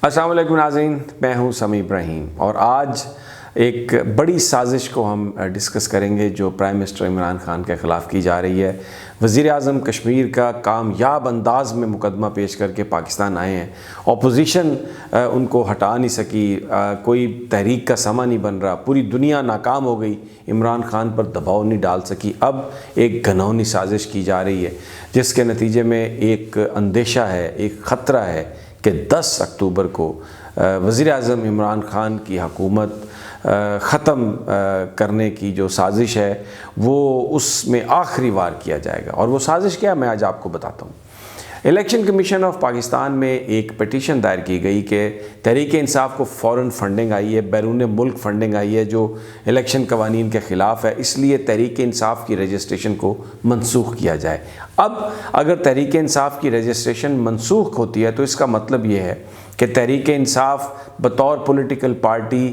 अस्सलाम वालेकुम नाज़रीन, मैं हूं समी इब्राहिम और आज एक बड़ी साजिश को हम डिस्कस करेंगे जो प्राइम मिनिस्टर इमरान खान के ख़िलाफ़ की जा रही है। वज़ीर आज़म कश्मीर का कामयाब अंदाज में मुकदमा पेश करके पाकिस्तान आए हैं। अपोजिशन उनको हटा नहीं सकी, कोई तहरीक का समा नहीं बन रहा, पूरी दुनिया नाकाम हो गई, इमरान खान पर दबाव नहीं डाल सकी। अब एक घनौनी साजिश की जा रही है जिसके नतीजे में एक अंदेशा है, एक ख़तरा है कि 10 अक्टूबर को वज़ीर आज़म इमरान खान की हुकूमत ख़त्म करने की जो साजिश है वो उसमें आखिरी वार किया जाएगा। और वो साजिश क्या है मैं आज आपको बताता हूँ। इलेक्शन कमीशन ऑफ पाकिस्तान में एक पिटीशन दायर की गई कि तहरीक इंसाफ को फ़ौरन फंडिंग आई है, बैरून मुल्क फंडिंग आई है जो इलेक्शन कवानीन के ख़िलाफ़ है, इसलिए तहरीक इंसाफ की रजिस्ट्रेशन को मनसूख किया जाए। अब अगर तहरीक इंसाफ की रजिस्ट्रेशन मनसूख होती है तो इसका मतलब ये है कि तहरीक इंसाफ बतौर पॉलिटिकल पार्टी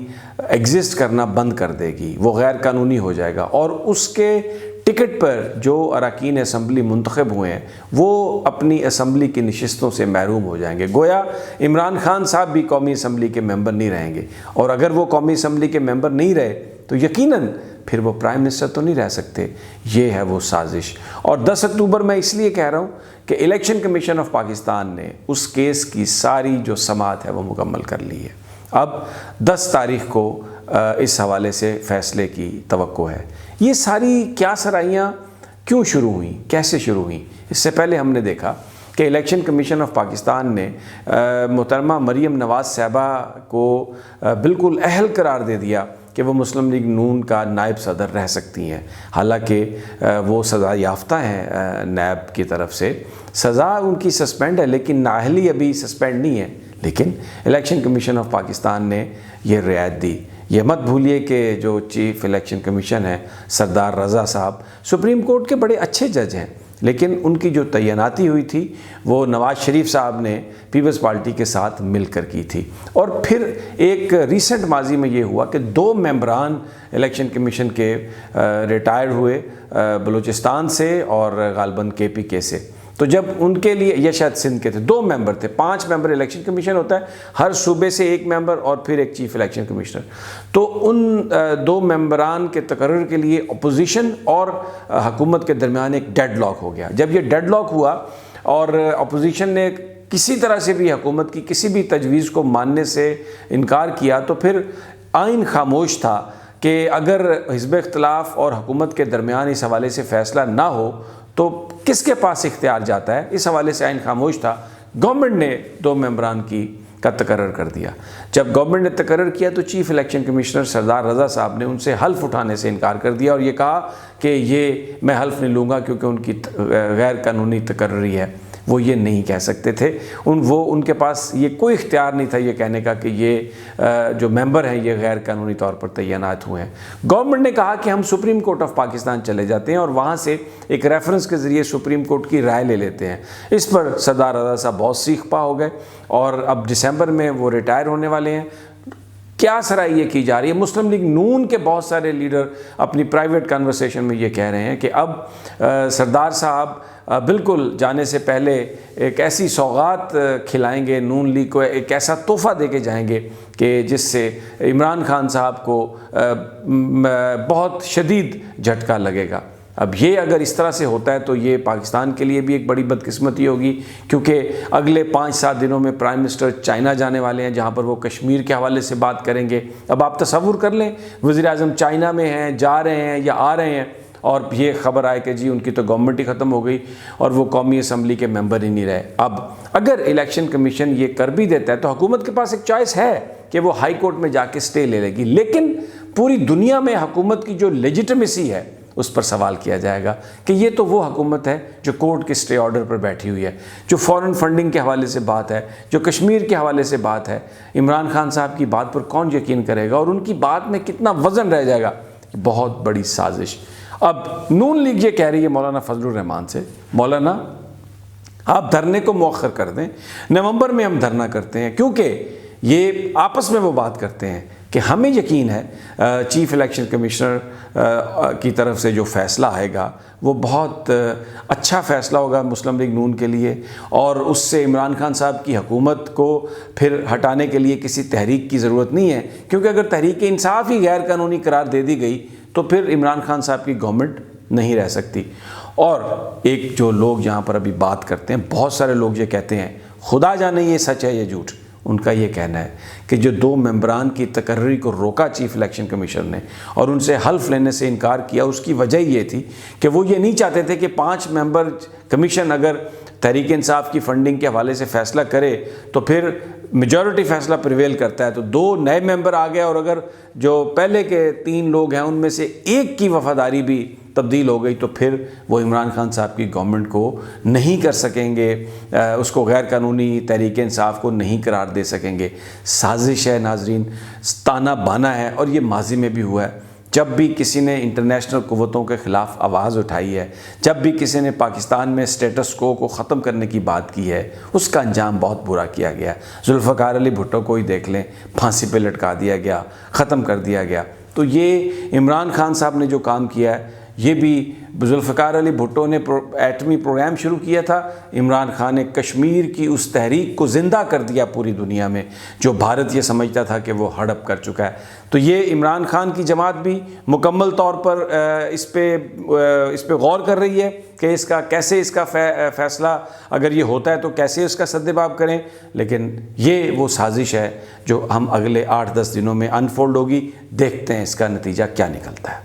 एग्जिस्ट करना बंद कर देगी, वो गैर कानूनी हो जाएगा और उसके टिकट पर जो अरकान असम्बली मुंतखब हुए हैं वो अपनी असम्बली की नशिस्तों से महरूम हो जाएंगे। गोया इमरान खान साहब भी कौमी असम्बली के मेंबर नहीं रहेंगे और अगर वो कौमी असम्बली के मेंबर नहीं रहे तो यकीनन फिर वो प्राइम मिनिस्टर तो नहीं रह सकते। ये है वो साजिश। और 10 अक्टूबर मैं इसलिए कह रहा हूँ कि इलेक्शन कमीशन ऑफ पाकिस्तान ने उस केस की सारी जो समाअत है वो मुकम्मल कर ली है। अब 10 तारीख को इस हवाले से फ़ैसले की तवक्को है। ये सारी क्या सराहियाँ क्यों शुरू हुई, कैसे शुरू हुई? इससे पहले हमने देखा कि इलेक्शन कमीशन ऑफ पाकिस्तान ने मोहतरमा मरीम नवाज़ साहबा को बिल्कुल अहल करार दे दिया कि वो मुस्लिम लीग नून का नायब सदर रह सकती हैं। हालांकि वो सज़ा याफ्ता हैं, नायब की तरफ से सज़ा उनकी सस्पेंड है लेकिन नाअहली अभी सस्पेंड नहीं है। लेकिन इलेक्शन कमीशन ऑफ पाकिस्तान ने यह रियायत दी। ये मत भूलिए कि जो चीफ़ इलेक्शन कमीशन है सरदार रज़ा साहब सुप्रीम कोर्ट के बड़े अच्छे जज हैं, लेकिन उनकी जो तैनाती हुई थी वो नवाज़ शरीफ साहब ने पीपल्स पार्टी के साथ मिलकर की थी। और फिर एक रीसेंट माजी में ये हुआ कि 2 मेंबरान इलेक्शन कमीशन के रिटायर हुए बलूचिस्तान से और गालबन KPK से। तो जब उनके लिए, यह शायद सिंध के थे, 2 मेंबर थे, 5 मेंबर इलेक्शन कमीशन होता है, हर सूबे से 1 मेंबर और फिर एक चीफ इलेक्शन कमिश्नर। तो उन 2 मेंबरान के तकर्रुर के लिए अपोजिशन और हुकूमत के दरमियान एक डेडलॉक हो गया। जब ये डेडलॉक हुआ और अपोजिशन ने किसी तरह से भी हुकूमत की किसी भी तजवीज़ को मानने से इनकार किया तो फिर आइन खामोश था कि अगर हिज़्ब इख्तिलाफ और हुकूमत के दरमियान इस हवाले से फ़ैसला ना हो तो किसके पास इख्तियार जाता है, इस हवाले से आइन खामोश था। गवर्नमेंट ने 2 मेंबरान का तकर्रर कर दिया। जब गवर्नमेंट ने तकर्रर किया तो चीफ इलेक्शन कमिश्नर सरदार रज़ा साहब ने उनसे हल्फ उठाने से इनकार कर दिया और ये कहा कि ये मैं हल्फ नहीं लूँगा क्योंकि उनकी गैर कानूनी तकर्ररी है। वो ये नहीं कह सकते थे, उनके पास ये कोई इख्तियार नहीं था ये कहने का कि ये जो मेंबर हैं ये गैर कानूनी तौर पर तैनात हुए हैं। गवर्नमेंट ने कहा कि हम सुप्रीम कोर्ट ऑफ पाकिस्तान चले जाते हैं और वहाँ से एक रेफरेंस के ज़रिए सुप्रीम कोर्ट की राय ले लेते हैं। इस पर सरदार रज़ा साहब बहुत सीख पा हो गए और अब दिसंबर में वो रिटायर होने वाले हैं। क्या सराही ये की जा रही है? मुस्लिम लीग नून के बहुत सारे लीडर अपनी प्राइवेट कन्वर्सेशन में ये कह रहे हैं कि अब सरदार साहब बिल्कुल जाने से पहले एक ऐसी सौगात खिलाएंगे नून लीग को, एक ऐसा तोहफ़ा दे के जाएंगे कि जिससे इमरान खान साहब को बहुत शदीद झटका लगेगा। अब ये अगर इस तरह से होता है तो ये पाकिस्तान के लिए भी एक बड़ी बदकिस्मती होगी क्योंकि अगले 5-7 दिनों में प्राइम मिनिस्टर चाइना जाने वाले हैं जहाँ पर वो कश्मीर के हवाले से बात करेंगे। अब आप तसव्वुर कर लें वज़ीर आज़म चाइना में हैं, जा रहे हैं या आ रहे हैं और ये ख़बर आए कि जी उनकी तो गवर्नमेंट ही ख़त्म हो गई और वो कौमी असम्बली के मेंबर ही नहीं रहे। अब अगर इलेक्शन कमीशन ये कर भी देता है तो हुकूमत के पास एक चॉइस है कि वो हाई कोर्ट में जाके स्टे ले लेगी, लेकिन पूरी दुनिया में हुकूमत की जो लेजिटिमेसी है उस पर सवाल किया जाएगा कि ये तो वो हुकूमत है जो कोर्ट के स्टे ऑर्डर पर बैठी हुई है, जो फ़ॉरेन फंडिंग के हवाले से बात है, जो कश्मीर के हवाले से बात है। इमरान खान साहब की बात पर कौन यकीन करेगा और उनकी बात में कितना वज़न रह जाएगा? बहुत बड़ी साजिश। अब नून लीग ये कह रही है मौलाना फजलुर रहमान से, मौलाना आप धरने को मौखर कर दें, नवंबर में हम धरना करते हैं, क्योंकि ये आपस में वो बात करते हैं कि हमें यकीन है चीफ इलेक्शन कमिश्नर की तरफ से जो फ़ैसला आएगा वो बहुत अच्छा फ़ैसला होगा मुस्लिम लीग नून के लिए, और उससे इमरान खान साहब की हुकूमत को फिर हटाने के लिए किसी तहरीक की ज़रूरत नहीं है, क्योंकि अगर तहरीक इंसाफ ही गैर कानूनी करार दे दी गई तो फिर इमरान खान साहब की गवर्नमेंट नहीं रह सकती। और एक जो लोग यहाँ पर अभी बात करते हैं, बहुत सारे लोग ये कहते हैं, खुदा जाने ये सच है ये झूठ, उनका ये कहना है कि जो 2 मेंबरान की तकर्री को रोका चीफ इलेक्शन कमीशन ने और उनसे हल्फ लेने से इनकार किया, उसकी वजह ये थी कि वो ये नहीं चाहते थे कि 5 मेंबर कमीशन अगर तहरीक इंसाफ की फंडिंग के हवाले से फ़ैसला करे तो फिर मेजॉरिटी फ़ैसला प्रिवेल करता है, तो 2 नए मेंबर आ गए और अगर जो पहले के 3 लोग हैं उनमें से एक की वफ़ादारी भी तब्दील हो गई तो फिर वो इमरान खान साहब की गवर्नमेंट को नहीं कर सकेंगे, उसको गैर कानूनी तहरीक इंसाफ को नहीं करार दे सकेंगे। साजिश है नाजरीन, ताना बाना है, और ये माजी में भी हुआ है। जब भी किसी ने इंटरनेशनल क़ुव्वतों के ख़िलाफ़ आवाज़ उठाई है, जब भी किसी ने पाकिस्तान में स्टेटस को ख़त्म करने की बात की है, उसका अंजाम बहुत बुरा किया गया। जुल्फ़िकार अली भुट्टो को ही देख लें, फांसी पे लटका दिया गया, ख़त्म कर दिया गया। तो ये इमरान खान साहब ने जो काम किया है, ये भी जुल्फ़िकार अली भुट्टो ने एटमी प्रोग्राम शुरू किया था, इमरान खान ने कश्मीर की उस तहरीक को ज़िंदा कर दिया पूरी दुनिया में, जो भारत ये समझता था कि वो हड़प कर चुका है। तो ये इमरान खान की जमात भी मुकम्मल तौर पर इस पे गौर कर रही है कि इसका कैसे इसका फ़ैसला अगर ये होता है तो कैसे इसका सद्देबाब करें। लेकिन ये वो साजिश है जो हम अगले 8-10 दिनों में अनफोल्ड होगी, देखते हैं इसका नतीजा क्या निकलता है।